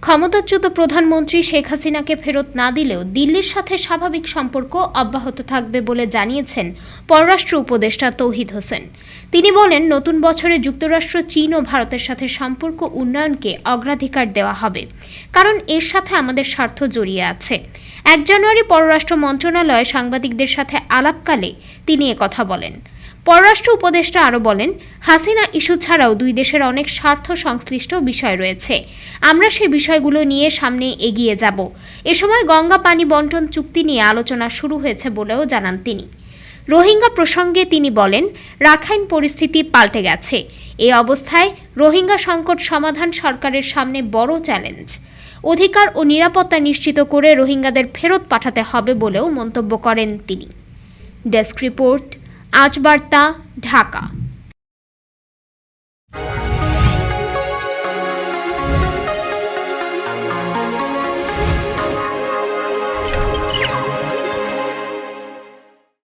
ক্ষমতাচ্যুত প্রধানমন্ত্রী শেখ হাসিনাকে ফেরত না দিলেও দিল্লির সাথে স্বাভাবিক সম্পর্ক অব্যাহত থাকবে বলে জানিয়েছেন পররাষ্ট্র উপদেষ্টা তৌহিদ হোসেন। তিনি বলেন, নতুন বছরে যুক্তরাষ্ট্র, চীন ও ভারতের সাথে সম্পর্ক উন্নয়নকে অগ্রাধিকার দেওয়া হবে, কারণ এর সাথে আমাদের স্বার্থ জড়িয়ে আছে। 1 জানুয়ারি পররাষ্ট্র মন্ত্রণালয়ে সাংবাদিকদের সাথে আলাপকালে তিনি একথা বলেন। পররাষ্ট্র উপদেষ্টা আরও বলেন, হাসিনা ইস্যু ছাড়াও দুই দেশের অনেক স্বার্থ সংশ্লিষ্ট বিষয় রয়েছে। আমরা সেই বিষয়গুলো নিয়ে সামনে এগিয়ে যাব। এ সময় গঙ্গা পানি বন্টন চুক্তি নিয়ে আলোচনা শুরু হয়েছে বলেও জানান তিনি। রোহিঙ্গা প্রসঙ্গে তিনি বলেন, রাখাইন পরিস্থিতি পাল্টে গেছে। এই অবস্থায় রোহিঙ্গা সংকট সমাধান সরকারের সামনে বড় চ্যালেঞ্জ। অধিকার ও নিরাপত্তা নিশ্চিত করে রোহিঙ্গাদের ফেরত পাঠাতে হবে বলেও মন্তব্য করেন তিনি। ডেস্ক রিপোর্ট, আজ বার্তা, ঢাকা।